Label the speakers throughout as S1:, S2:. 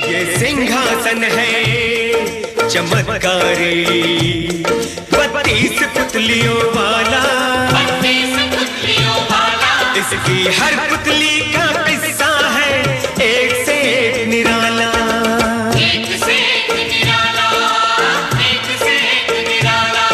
S1: ये सिंहासन है चमत्कारी, 32 पुतलियों वाला, इसकी हर पुतली का किस्सा है एक से एक निराला, एक से एक निराला, एक से एक निराला।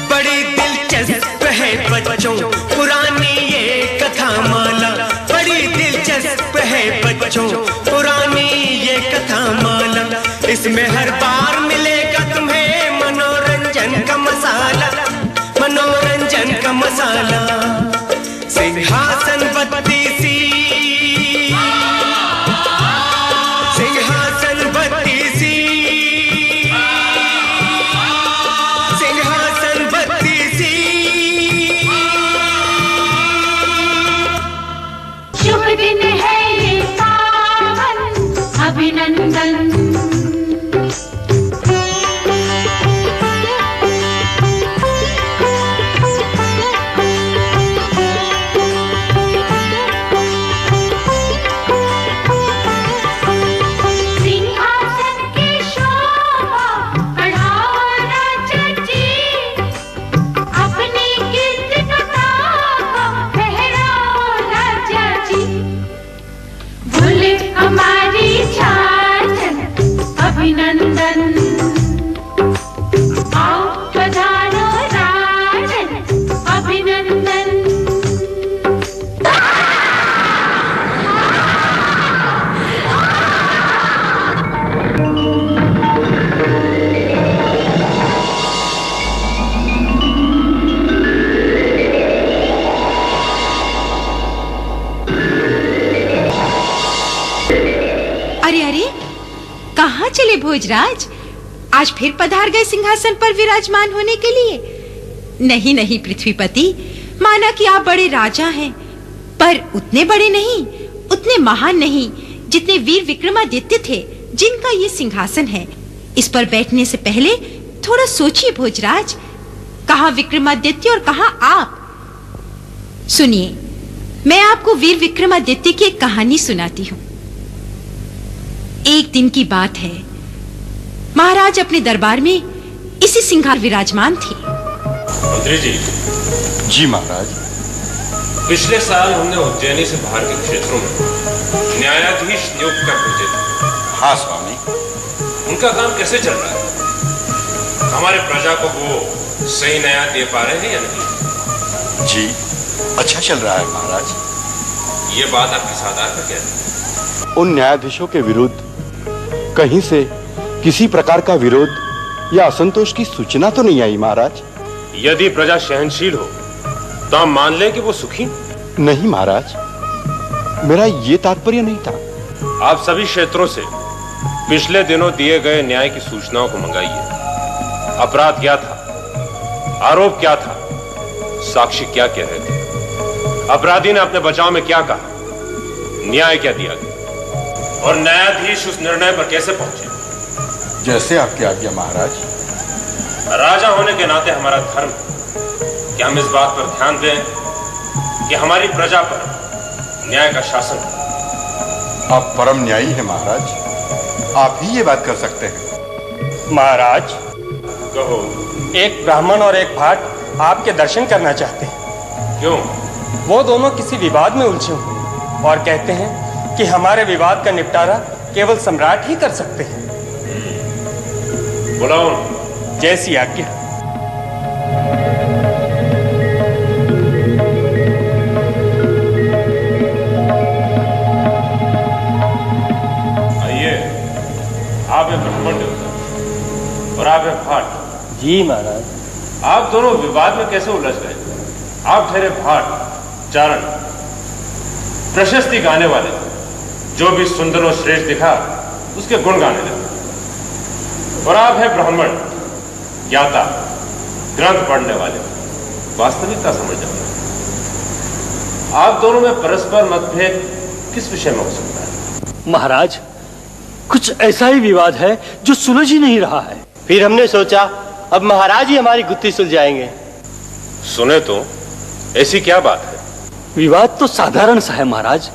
S1: बड़ी दिलचस्प है बच्चों पुरानी ये कथा माला, बड़ी दिलचस्प है बच्चों पुरानी ये कथा माला। इसमें हर बार मिलेगा तुम्हें मनोरंजन का मसाला, मनोरंजन का मसाला। सिंहासन 32, सिंहासन 32, सिंहासन 32।
S2: शुभ दिन है ये पावन, अभिनंदन। अभिनंदन, आओ पधारो राजन, अभिनंदन।
S3: अरे अरे, कहाँ चले भोजराज? आज फिर पधार गए सिंहासन पर विराजमान होने के लिए? नहीं नहीं पृथ्वीपति, माना कि आप बड़े राजा हैं, पर उतने बड़े नहीं, उतने महान नहीं जितने वीर विक्रमादित्य थे, जिनका ये सिंहासन है। इस पर बैठने से पहले थोड़ा सोचिए भोजराज, कहाँ विक्रमादित्य और कहाँ आप। सुनिए, मैं आपको वीर विक्रमादित्य की एक कहानी सुनाती हूँ। एक दिन की बात है, महाराज अपने दरबार में इसी सिंहासन विराजमान थे।
S4: मंत्री जी।
S5: जी महाराज।
S4: पिछले साल हमने उज्जैनी से बाहर के क्षेत्रों में न्यायाधीश नियुक्त कर भेजे थे।
S5: हाँ स्वामी।
S4: उनका काम कैसे चल रहा है? हमारे प्रजा को वो सही न्याय दे पा रहे हैं या नहीं?
S5: जी अच्छा चल रहा है महाराज।
S4: ये बात आपकी साधार का क्या है?
S5: उन न्यायाधीशों के विरुद्ध कहीं से किसी प्रकार का विरोध या असंतोष की सूचना तो नहीं आई महाराज।
S4: यदि प्रजा सहनशील हो तो हम मान लें कि वो सुखी।
S5: नहीं महाराज, मेरा ये तात्पर्य नहीं था।
S4: आप सभी क्षेत्रों से पिछले दिनों दिए गए न्याय की सूचनाओं को मंगाइए। अपराध क्या था, आरोप क्या था, साक्षी क्या कह रहे थे, अपराधी ने अपने बचाव में क्या कहा, न्याय क्या दिया गया और न्यायाधीश उस निर्णय पर कैसे पहुंचे।
S5: जैसे आपकी आज्ञा महाराज।
S4: राजा होने के नाते हमारा धर्म है कि हम इस बात पर ध्यान दें कि हमारी प्रजा पर न्याय का शासन है।
S5: आप परम न्यायी हैं महाराज, आप ही ये बात कर सकते हैं।
S6: महाराज,
S4: कहो।
S6: एक ब्राह्मण और एक भाट आपके दर्शन करना चाहते हैं।
S4: क्यों?
S6: वो दोनों किसी विवाद में उलझे हुए और कहते हैं कि हमारे विवाद का निपटारा केवल सम्राट ही कर सकते हैं।
S4: बुलाओ।
S6: जैसी आज्ञा।
S4: आइए, आप है ब्राह्मण देवता और आप है भाट।
S6: जी महाराज।
S4: आप दोनों विवाद में कैसे उलझ गए? आप ठहरे भाट, चारण, प्रशस्ति गाने वाले, जो भी सुंदर और श्रेष्ठ दिखा उसके गुण गाने लगे। और आप है ब्राह्मण, ज्ञाता, ग्रंथ पढ़ने वाले, वास्तविकता समझ जाते। आप दोनों में परस्पर मतभेद किस विषय में हो सकता है?
S7: महाराज, कुछ ऐसा ही विवाद है जो सुलझ ही नहीं रहा है।
S6: फिर हमने सोचा अब महाराज ही हमारी गुत्थी सुलझाएंगे।
S4: सुने तो, ऐसी क्या बात है?
S7: विवाद तो साधारण सा है महाराज,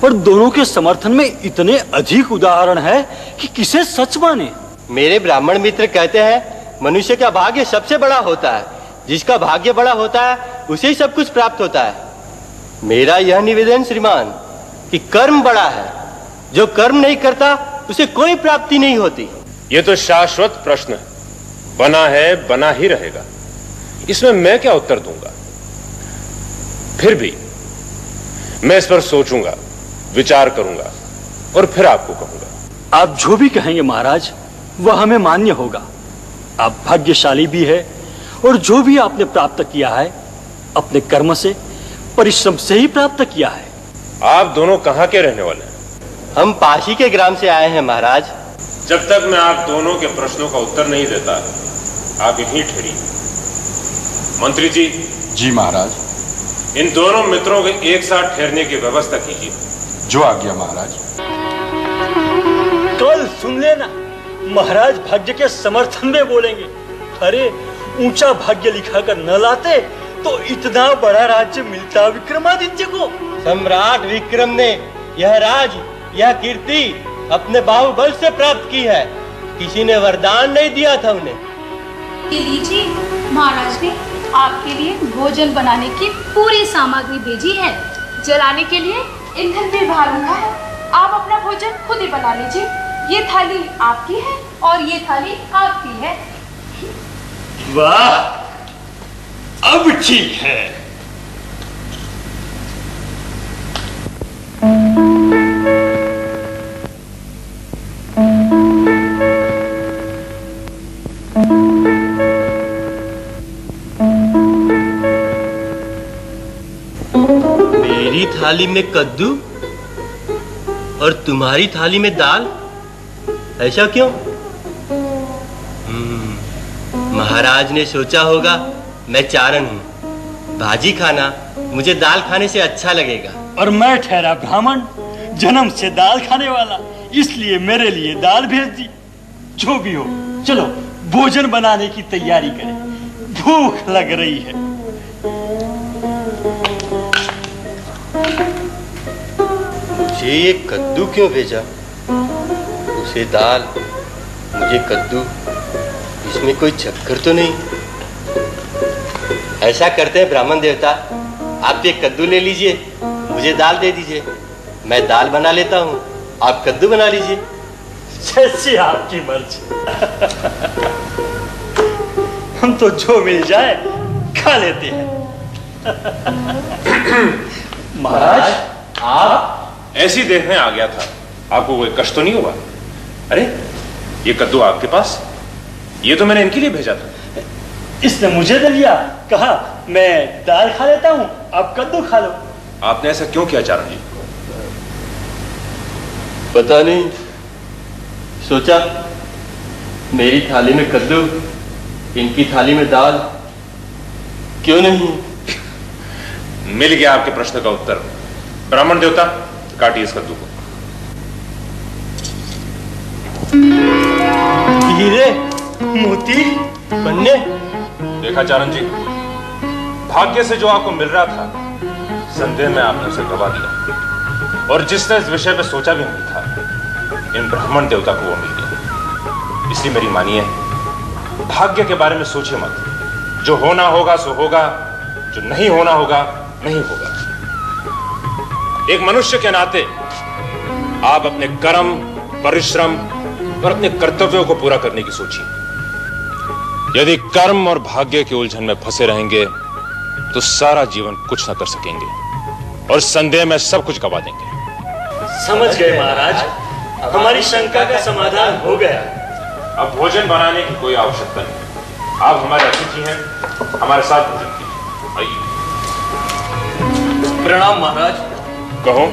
S7: पर दोनों के समर्थन में इतने अधिक उदाहरण है कि किसे सच माने।
S8: मेरे ब्राह्मण मित्र कहते हैं मनुष्य का भाग्य सबसे बड़ा होता है, जिसका भाग्य बड़ा होता है उसे ही सब कुछ प्राप्त होता है। मेरा यह निवेदन श्रीमान कि कर्म बड़ा है, जो कर्म नहीं करता उसे कोई प्राप्ति नहीं होती।
S4: ये तो शाश्वत प्रश्न है, बना है बना ही रहेगा, इसमें मैं क्या उत्तर दूंगा। फिर भी मैं इस पर सोचूंगा, विचार करूंगा और फिर आपको कहूंगा।
S7: आप जो भी कहेंगे महाराज वह हमें मान्य होगा। आप भाग्यशाली भी है और जो भी आपने प्राप्त किया है अपने कर्म से, परिश्रम से ही प्राप्त किया है।
S4: आप दोनों कहां के रहने वाले हैं?
S8: हम पाशी के ग्राम से आए हैं महाराज।
S4: जब तक मैं आप दोनों के प्रश्नों का उत्तर नहीं देता, आप यहीं ठहरिए। मंत्री जी।
S5: जी महाराज।
S4: इन दोनों मित्रों के एक साथ ठहरने की व्यवस्था कीजिए।
S5: जो आज्ञा महाराज।
S7: कल सुन लेना, महाराज भाग्य के समर्थन में बोलेंगे। अरे ऊंचा भाग्य लिखा कर न लाते तो इतना बड़ा राज्य मिलता विक्रमादित्य को।
S8: सम्राट विक्रम ने यह राज, यह कीर्ति अपने बाहुबल से प्राप्त की है, किसी ने वरदान नहीं दिया था उन्हें।
S9: ये लीजिए, महाराज ने आपके लिए भोजन बनाने की पूरी सामग्री भेजी है।
S10: जलाने के लिए ईंधन भी बाहर रखा है। आप अपना भोजन खुद ही बना लीजिए। ये थाली आपकी है और ये थाली आपकी है।
S7: वाह, अब ठीक है।
S8: मेरी थाली में कद्दू और तुम्हारी थाली में दाल, ऐसा क्यों? महाराज ने सोचा होगा मैं चारण हूँ, भाजी खाना मुझे दाल खाने से अच्छा लगेगा।
S7: और मैं ठहरा ब्राह्मण, जन्म से दाल खाने वाला, इसलिए मेरे लिए दाल भेज दी। जो भी हो, चलो भोजन बनाने की तैयारी करें, भूख लग रही है।
S8: मुझे ये कद्दू क्यों भेजा? उसे दाल, मुझे कद्दू, इसमें कोई चक्कर तो नहीं? ऐसा करते हैं ब्राह्मण देवता, आप ये कद्दू ले लीजिए, मुझे दाल दे दीजिए। मैं दाल बना लेता हूँ, आप कद्दू बना लीजिए।
S7: जैसी आपकी मर्जी। हम तो जो मिल जाए खा लेते हैं। महाराज,
S4: आप? ऐसी देखने आ गया था, आपको कोई कष्ट तो नहीं हुआ? अरे ये कद्दू आपके पास? ये तो मैंने इनके लिए भेजा था।
S7: इसने मुझे दे दिया, कहा मैं दाल खा लेता हूँ, आप कद्दू खा लो।
S4: आपने ऐसा क्यों किया चारण जी?
S8: पता नहीं, सोचा मेरी थाली में कद्दू, इनकी थाली में दाल, क्यों नहीं?
S4: मिल गया आपके प्रश्न का उत्तर। ब्राह्मण देवता, काटिए इस कद्दू को।
S7: हीरे, मोती,
S8: पन्ने।
S4: देखा चारण जी, भाग्य से जो आपको मिल रहा था, संदेह में आपने उसे गवा दिया। और जिसने इस विषय पे सोचा भी नहीं था, इन ब्राह्मण देवता को वो मिल गया। इसलिए मेरी मानिए, भाग्य के बारे में सोचिए मत। जो होना होगा सो होगा, जो नहीं होना होगा नहीं होगा। एक मनुष्य के नाते आप अपने कर्म, परिश्रम और अपने कर्तव्यों को पूरा करने की सोचिए। यदि कर्म और भाग्य के उलझन में फंसे रहेंगे तो सारा जीवन कुछ न कर सकेंगे और संदेह में सब कुछ गवा देंगे।
S7: समझ गए महाराज, हमारी शंका का समाधान हो गया।
S4: अब भोजन बनाने की कोई आवश्यकता नहीं। आप हमारे अतिथि हैं, हमारे साथ भोजन कीजिए। आइए।
S11: प्रणाम महाराज।
S4: कहो।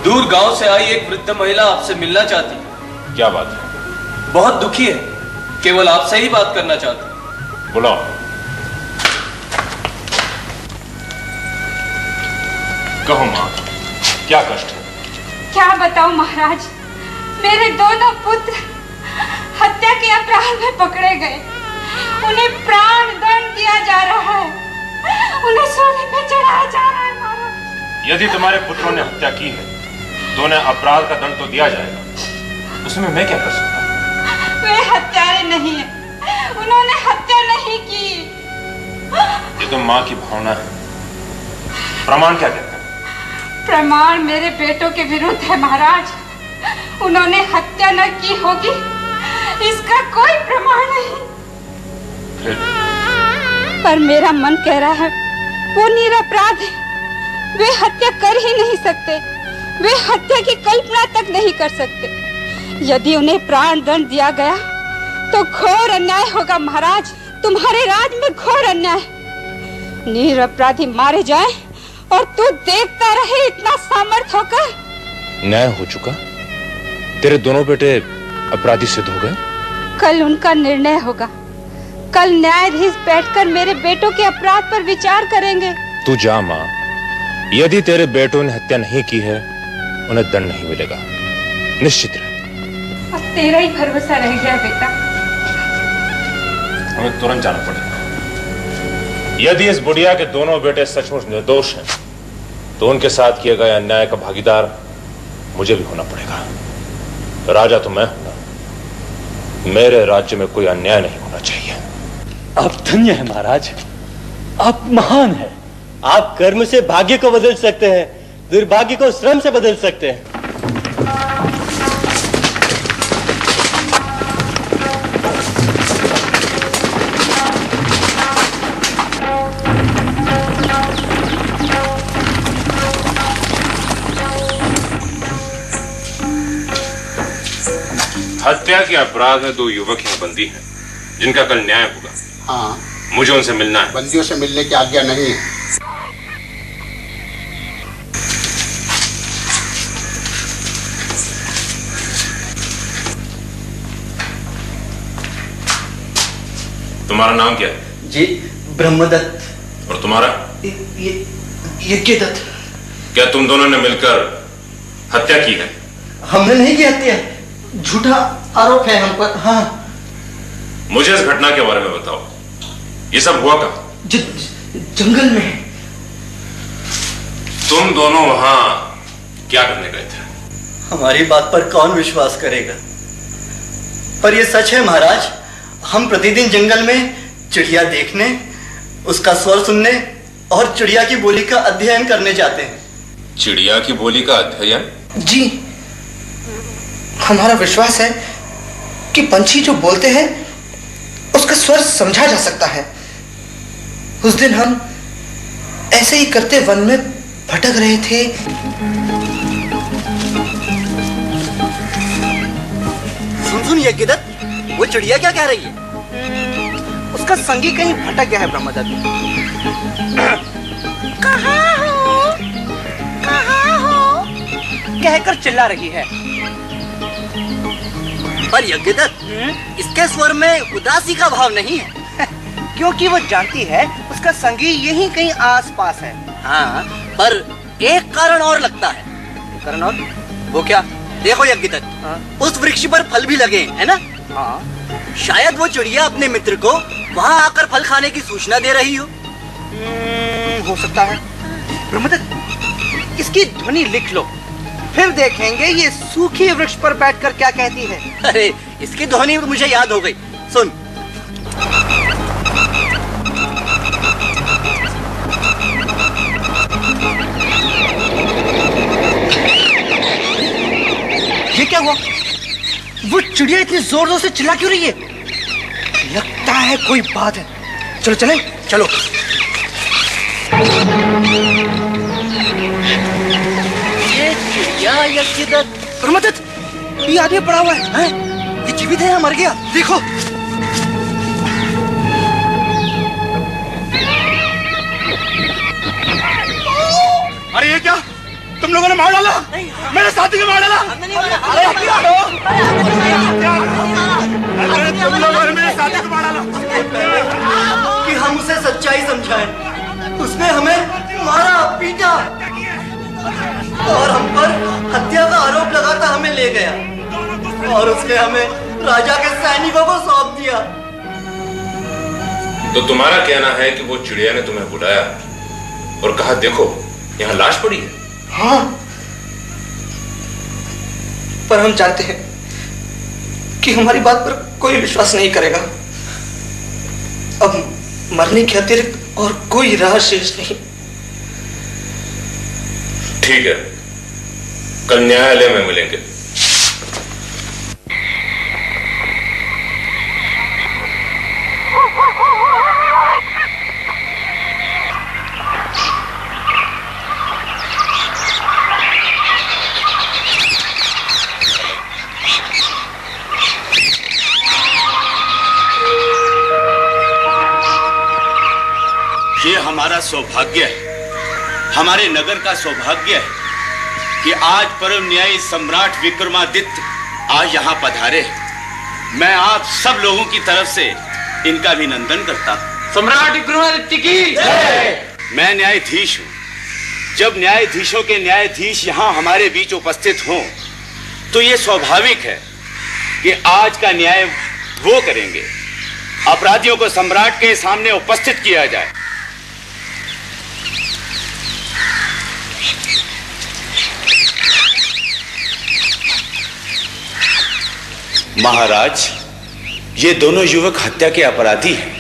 S11: दूर गांव से आई एक वृद्ध महिला आपसे मिलना चाहती है।
S4: क्या बात है?
S11: बहुत दुखी है, केवल आपसे ही बात करना चाहती है।
S4: बुलाओ। कहो मां, क्या कष्ट है?
S2: क्या बताऊं महाराज, मेरे दोनों पुत्र हत्या के अपराध में पकड़े गए। उन्हें प्राण दंड दिया जा रहा है, उन्हें सूली पे चढ़ाया जा रहा है महाराज।
S4: यदि तुम्हारे पुत्रों ने हत्या की है तो उन्हें अपराध का दंड तो दिया जाएगा, उसमें मैं क्या कर सकता हूँ?
S2: वे हत्यारे नहीं है, उन्होंने हत्या नहीं की।
S4: ये तो माँ की भावना है। प्रमाण क्या कहता है?
S2: प्रमाण मेरे बेटों के विरुद्ध है महाराज। उन्होंने हत्या न की होगी, इसका कोई प्रमाण नहीं। पर मेरा मन कह रहा है वो निरपराध है, वे हत्या कर ही नहीं सकते, वे हत्या की कल्पना तक नहीं कर सकते। यदि उन्हें प्राण दंड दिया गया तो घोर अन्याय होगा महाराज, तुम्हारे राज में घोर अन्याय। निरपराधी मारे जाए और तू देखता रहे इतना सामर्थ होकर।
S4: न्याय हो चुका, तेरे दोनों बेटे अपराधी सिद्ध हो गए।
S2: कल उनका निर्णय होगा, कल न्यायाधीश बैठकर मेरे बेटों के अपराध पर विचार करेंगे।
S4: तू जा माँ, यदि तेरे बेटों ने हत्या नहीं की है उन्हें दंड नहीं मिलेगा, निश्चित रहे।
S2: अब तेरा ही भरोसा रह गया बेटा।
S4: हमें तुरंत जाना पड़ेगा। यदि इस बुढ़िया के दोनों बेटे सचमुच निर्दोष हैं तो उनके साथ किए गए अन्याय का भागीदार मुझे भी होना पड़ेगा। राजा तो मैं हूं ना, मेरे राज्य में कोई अन्याय नहीं होना चाहिए।
S7: आप धन्य है महाराज, आप महान है।
S8: आप कर्म से भाग्य को बदल सकते हैं, दुर्भाग्य को श्रम से बदल सकते हैं।
S4: हत्या के अपराध में 2 युवक यहाँ बंदी हैं, जिनका कल न्याय होगा।
S12: हाँ,
S4: मुझे उनसे मिलना है।
S12: बंदियों से मिलने की आज्ञा नहीं है।
S4: तुम्हारा नाम क्या है?
S13: जी ब्रह्मदत्त।
S4: और तुम्हारा?
S13: यज्ञदत्त।
S4: क्या तुम दोनों ने मिलकर हत्या की है?
S13: हमने नहीं की हत्या, झूठा आरोप है हम पर। हाँ।
S4: मुझे इस घटना के बारे में बताओ, ये सब हुआ कहाँ?
S13: जंगल में।
S4: तुम दोनों वहां क्या करने गए थे?
S13: हमारी बात पर कौन विश्वास करेगा, पर यह सच है महाराज। हम प्रतिदिन जंगल में चिड़िया देखने, उसका स्वर सुनने और चिड़िया की बोली का अध्ययन करने जाते हैं।
S4: चिड़िया की बोली का अध्ययन?
S13: जी, हमारा विश्वास है कि पंछी जो बोलते हैं उसका स्वर समझा जा सकता है। उस दिन हम ऐसे ही करते वन में भटक रहे थे। सुन यज्ञदत्त, वो चिड़िया क्या कह रही है? उसका संगी कहीं भटक गया है ब्रह्मदत्त।
S14: कहाँ हो? कहाँ हो? कहकर चिल्ला रही है।
S13: पर यज्ञदत्त, इसके स्वर में उदासी का भाव नहीं है।
S14: क्योंकि वो जानती है उसका संगी यहीं कहीं आसपास है।
S13: हाँ, पर एक कारण और लगता है।
S14: कारण और?
S13: वो क्या? देखो यज्ञदत्त, हाँ? उस वृक्ष पर फल भी लगे है ना?
S14: हाँ।
S13: शायद वो चिड़िया अपने मित्र को वहाँ आकर फल खाने की सूचना दे रही हो।
S14: हो सकता है। ब्रह्मदत्त, इसकी ध्वनि लिख लो, फिर देखेंगे ये सूखी वृक्ष पर बैठकर क्या कहती है।
S13: अरे, इसकी ध्वनि मुझे याद हो गई, सुन।
S14: ये क्या हुआ? वो चिड़िया इतनी जोर से चिल्ला क्यों रही है? लगता है कोई बात है। चलो चले, चलो।
S13: ये चिड़िया यज्ञदत्त।
S14: ब्रह्मदत्त, ये आदमी पड़ा हुआ है। ये जीवित है या मर गया? देखो।
S12: अरे ये क्या? तुम लोगों ने मार डाला? मेरे साथी को मार डाला? अरे तुम लोगों ने मेरे साथी को मार डाला?
S13: कि हम उसे सच्चाई समझाएं, उसने हमें मारा, पीटा और हम पर हत्या का आरोप लगाता हमें ले गया और उसने हमें राजा के सैनिकों को सौंप दिया।
S4: तो तुम्हारा कहना है कि वो चिड़िया ने तुम्हें बुलाया और कहा देखो यहाँ लाश पड़ी है?
S14: हाँ, पर हम जानते हैं कि हमारी बात पर कोई विश्वास नहीं करेगा। अब मरने के अतिरिक्त और कोई राह शेष नहीं।
S4: ठीक है, कल न्यायालय में मिलेंगे।
S12: ये हमारा सौभाग्य है, हमारे नगर का सौभाग्य है कि आज परम न्यायी सम्राट विक्रमादित्य आज यहाँ पधारे। मैं आप सब लोगों की तरफ से इनका अभिनंदन करता हूँ।
S11: सम्राट विक्रमादित्य की जय।
S12: मैं न्यायाधीश हूँ। जब न्यायाधीशों के न्यायाधीश यहाँ हमारे बीच उपस्थित हों तो ये स्वाभाविक है कि आज का न्याय वो करेंगे। अपराधियों को सम्राट के सामने उपस्थित किया जाए। महाराज, ये दोनों युवक हत्या के अपराधी हैं।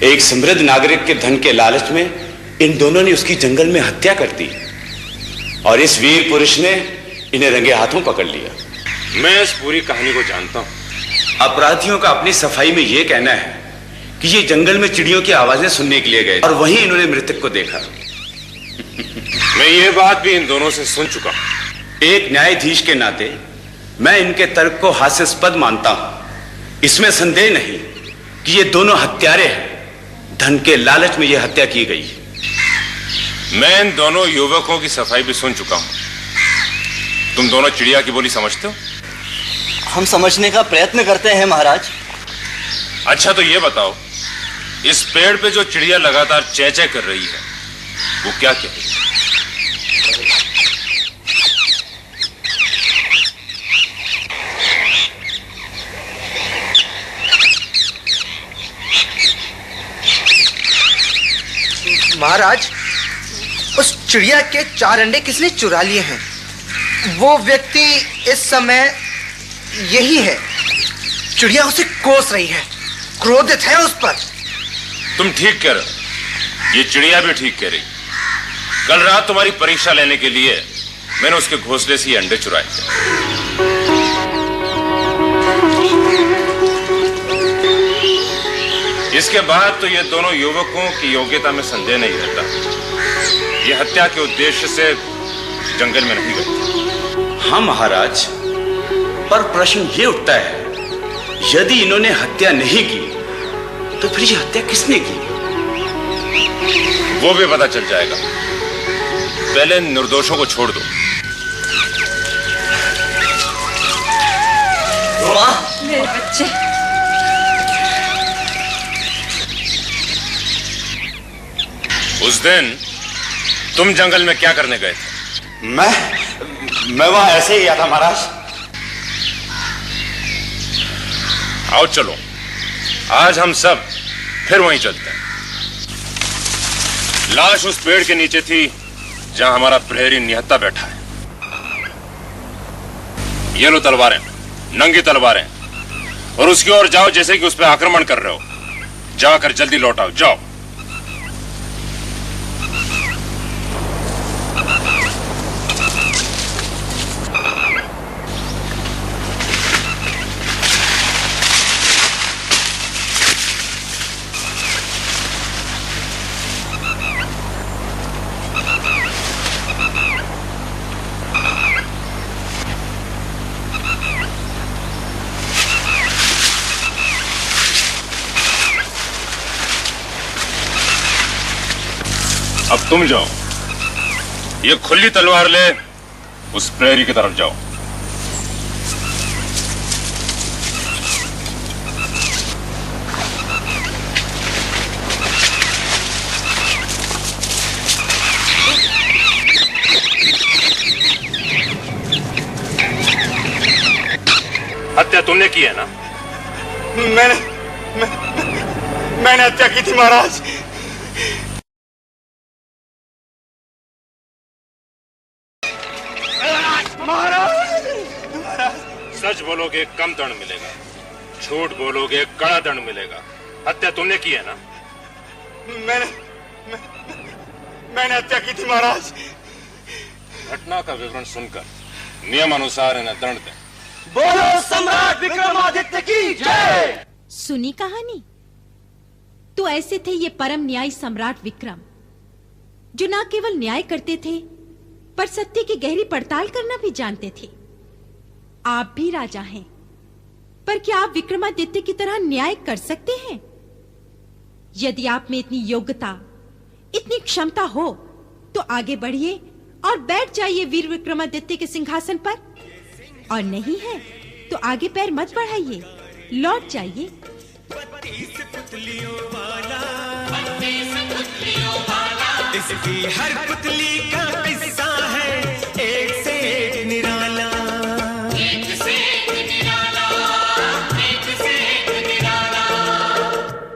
S12: एक समृद्ध नागरिक के धन के लालच में इन दोनों ने उसकी जंगल में हत्या कर दी और इस वीर पुरुष ने इन्हें रंगे हाथों पकड़ लिया।
S4: मैं इस पूरी कहानी को जानता हूं।
S12: अपराधियों का अपनी सफाई में यह कहना है कि ये जंगल में चिड़ियों की आवाजें सुनने के लिए गए और वहीं इन्होंने मृतक को देखा।
S4: मैं ये बात भी इन दोनों से सुन चुका हूं।
S12: एक न्यायाधीश के नाते मैं इनके तर्क को हास्यास्पद मानता हूं। इसमें संदेह नहीं कि ये दोनों हत्यारे हैं। धन के लालच में यह हत्या की गई।
S4: मैं इन दोनों युवकों की सफाई भी सुन चुका हूं। तुम दोनों चिड़िया की बोली समझते हो?
S13: हम समझने का प्रयत्न करते हैं महाराज।
S4: अच्छा, तो ये बताओ, इस पेड़ पे जो चिड़िया लगातार चै चै कर रही है वो क्या कह रही है?
S14: महाराज, उस चिड़िया के 4 अंडे किसने चुरा लिए हैं? वो व्यक्ति इस समय यही है। चिड़िया उसे कोस रही है, क्रोधित है उस पर।
S4: तुम ठीक कह रहे हो, ये चिड़िया भी ठीक कह रही। कल रात तुम्हारी परीक्षा लेने के लिए मैंने उसके घोंसले से ये अंडे चुराए थे। इसके बाद तो ये दोनों युवकों की योग्यता में संदेह नहीं रहता। ये हत्या के उद्देश्य से जंगल में नहीं गए।
S12: हाँ महाराज, पर प्रश्न ये उठता है, यदि इन्होंने हत्या नहीं की तो फिर ये हत्या किसने की?
S4: वो भी पता चल जाएगा। पहले निर्दोषों को छोड़ दो।
S2: मेरे बच्चे।
S4: उस दिन तुम जंगल में क्या करने गए थे?
S12: मैं वहां ऐसे ही गया था महाराज।
S4: आओ चलो, आज हम सब फिर वहीं चलते हैं। लाश उस पेड़ के नीचे थी जहां हमारा प्रहरी निहत्था बैठा है। ये लो तलवारें, नंगी तलवारें, और उसकी ओर जाओ जैसे कि उस पर आक्रमण कर रहे हो। जाकर जल्दी लौट आओ, जाओ। अब तुम जाओ, ये खुली तलवार ले उस प्रहरी की तरफ जाओ। हत्या तुमने की है ना?
S12: मैंने हत्या की थी महाराज।
S4: सच बोलोगे कम दंड मिलेगा, झूठ बोलोगे कड़ा दंड मिलेगा। हत्या तुमने की है ना?
S5: मैंने हत्या की थी महाराज।
S4: घटना का विवरण सुनकर नियम अनुसार इन्हें दंड दें।
S13: बोलो सम्राट विक्रमादित्य की जय।
S3: सुनी कहानी? तो ऐसे थे ये परम न्यायी सम्राट विक्रम, जो न केवल न्याय करते थे पर सत्य की गहरी पड़ताल करना भी जानते थे। आप भी राजा हैं, पर क्या आप विक्रमादित्य की तरह न्याय कर सकते हैं? यदि आप में इतनी योग्यता, इतनी क्षमता हो तो आगे बढ़िए और बैठ जाइए वीर विक्रमादित्य के सिंहासन पर, और नहीं है तो आगे पैर मत बढ़ाइए, लौट जाइए।
S1: 32 पुतलियों वाला, इसकी हर पुतली का